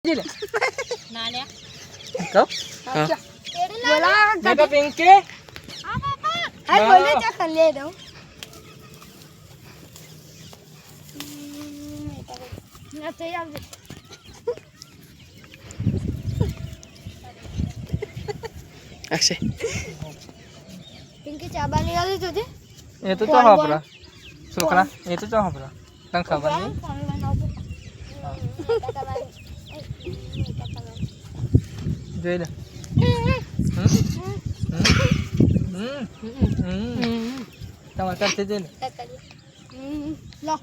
ले ना ले कब हां बोला बेटा पिंकी हां पापा अरे बोले क्या कर ले दो ना चाहिए आप ऐसे पिंकी चाबा निकाली तुझे ये तो हबरा छोकरा ये तो हबरा तंग खबर नहीं જોઈ લે ટમાટર છે જોઈ લે લો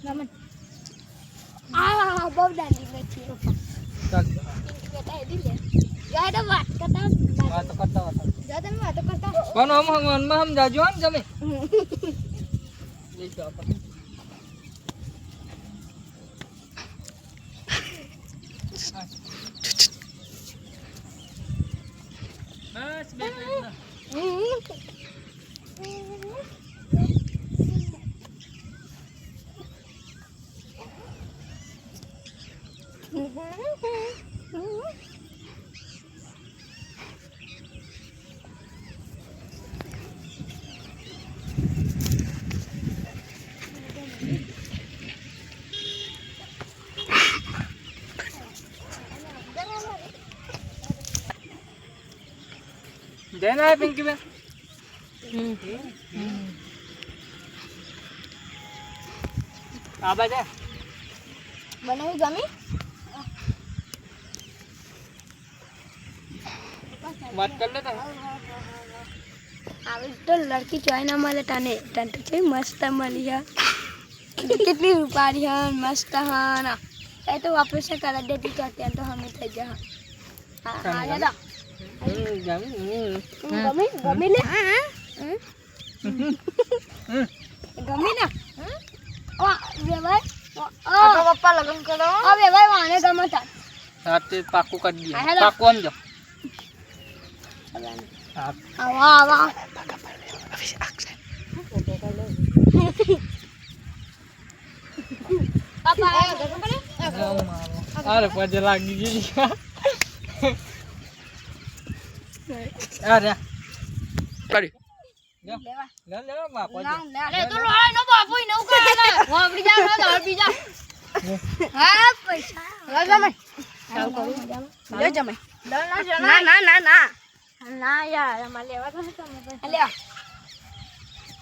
નમન આ બહુ ડાલી નથી ચાલ બેટા એ દી લે યાર વાત કરતા જા તમે વાત કરતા કોણ હમ જાજો ને જમે લઈ જાવ બસ બેટા देना है पिंकी में आवाज है બનાવી ગમી बात कर लेता આવી તો લડકી જોઈ ના મળે તને તને તો છે મસ્ત મળી હે કેટલી રૂપારી હે મસ્ત હે એ તો વાપસ કરા દેતી તો અત્યારે તો હમે થઈ જા હા આ જા ગમી લે ગમી ના ઓ વેવાય આ પપ્પા લગન કરો આ વેવાય વાને ગમતા साथ पाकू कर दिया है ना? पाकू हम जाओ आप આવા આવા अभी आग से પાપા अरे पजे लागी गई अरे करी લેવા ले ले बाप અરે તો લોડા નો બાપુ નો કરે વાપરી જા નો દોડ પી જા હા પૈસા લે જમાઈ ચાલ કરું લે જમાઈ ના ના ના ના ના યાર અમાર લેવા તો તમે લે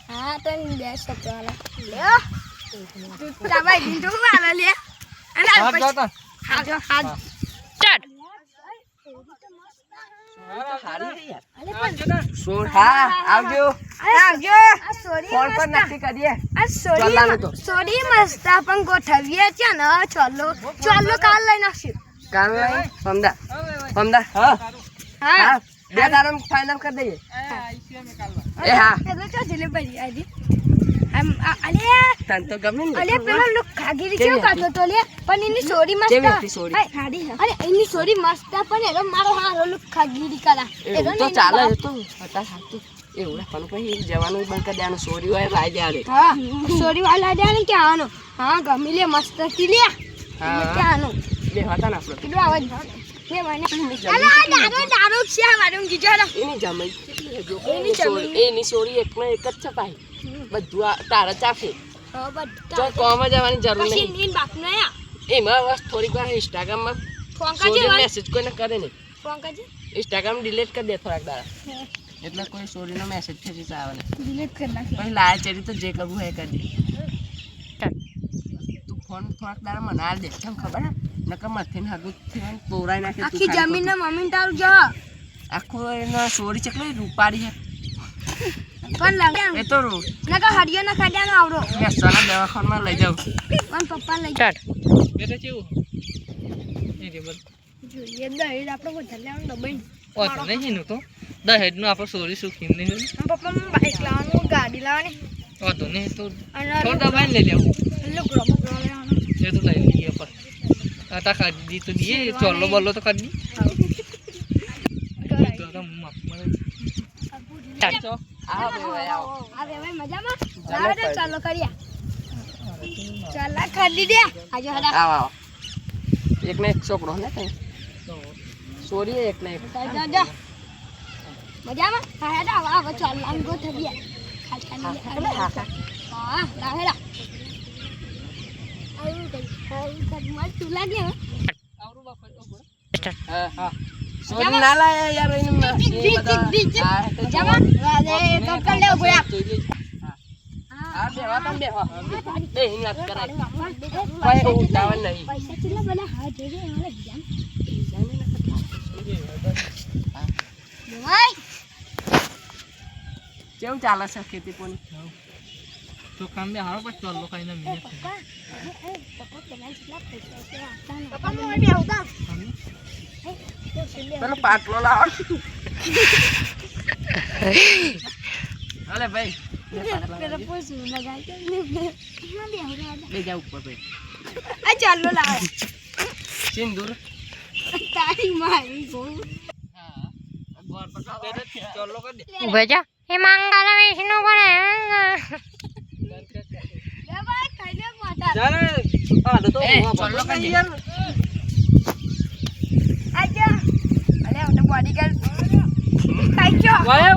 હા તો બે સપવાલા લે ચાબાઈ દીધું વાલા લે અને हाथ जाता હાથ સ્ટાર્ટ सोर हां आवजो આવજો આ સોરી फोन पर नक्की करिए આ ચાલવાનું તો. સોરી મસ્ત પણ ગોઠવીએ છે ને ચાલો ચાલો કાલ લઈ નાખશું कान लगे हमदा हां હા हां दे दारम फाइनल कर दे ए हां એટલે તો જલે પડી આજી આમ અલે तन तो गमी અલે પેલો લુક ખાગીરી કેવું કાતો તો લે પણ એની સોરી મસ્ત કેવી હતી સોરી? હાય હાડી અરે એની સોરી મસ્ત પણ એનો મારો હારો લુક ખાગીરી કરા એવું તો ચાલે તો હતા સાચું એવું રાખવાનું પછી જવાનું બંધ કરી દેવાનું સોરી હોય લાઈ દે આરે હા સોરી વાલા દે ને કે આનો હા ગમી લે મસ્ત કી લે હા. કે આનો બે હતા ને આપણે કીધું આવાજ લે મને અલે આ દારો છે મારું ગીજારા એની જમાઈ કેટલી હે જો એની જમાઈ. એની સોરી એકમાં એક જ છે ભાઈ બધું આ તારા ચાફે હા જો બધા કોમ જવાની જરૂર પછી નહીં નીન બાપ ને આ એમાં બસ થોડીક વાર ઇન્સ્ટાગ્રામમાં ફોંકા સોરી જે મેસેજ કોઈને કરે નહીં ફોંકા જે ઇન્સ્ટાગ્રામ ડિલીટ કરી દે થોડાક દાડા એટલે કોઈ સોરીનો મેસેજ ફેરી આવે ને ડિલીટ કરી નાખી પછી લાયા ચેરી તો જે કરવું હોય એ કરી દે તું ફોન થોડાક દાડા મને આલ દે કેમ ખબર હે નકર મથીને હાગું થઈને તોરાઈ નાખે તું આખી ખાલી જમીન ને મમ્મી તારું જો ખોટું. આખો એનો સોરી ચકલી રૂપારી છે પણ લાગે એ તો નકા હરિયો ના ખાડ્યાનો આવરો મહેસાણા દવાખાનામાં લઈ જાઉં પણ પપ્પા લઈ બેટા કેવું એ રે બસ જોઈએ દહીં આપણે કોઈ ધલ્યાનું દબાઈ ઓ તો નહીં નું તો દહેજ નું આપણે સોરી સુખી નહીં પપ્પા બાઈક લાવવાનું ગાડી લાવવાની ઓ તો નહીં તો અને થોડા બાઈ લઈ લેવું લુગડો બગડો લેવાનો એ તો લઈ લઈએ પર આટા કાઢી દી તો દીએ ચોલ્લો બોલ્લો તો કાઢી દી તો તો માપ મળે ચાચો આવો ભાઈ આવો આ ભાઈ મજામાં લાવો તો ચાલો કરીએ ચાલ ખાલી દે આજે હડા આવો આવો એ એકને એક છોકરો ને કઈ સોરી એકને એક જા જા મજામાં હા હેડા વાહ ચાલ લાંગો થઈ ગયા હા લા હેડા આવું કઈ મત તું લાગે આવરું બાપા હા હા સોરી ના લાયા યાર એને મજામાં વાદે કકલ લેવ ભયા હા બે વાતમ બે હા બે હિંગત કરાય કોઈ ઉતાવળ નહીં પૈસા ચિલ્લા બના હા જે જે મને જામ ભાઈ કેવું ચાલે છે ખેતી પોની તો કામ બે હારો પર ચાલો કઈ ના મિનિટ પપ્પા નો બે આવતા પેલો પાટલો લાવો અલે ભાઈ પેલો પોસું લગાય કે ને બે આવતા બે જા ઉપર ભાઈ આ ચાલો લાવે સિંદૂર તારી મારી ગો હા ગોર પકા ચાલો કર દે ગજા એ મંગળ વિષ્ણુ કરે લે ભાઈ ખાઈ લે માતા જાને આ તો ચાલો કર દે આજા અલે હું તો બોડી ગાર્ડ ખાઈ ગયો વાય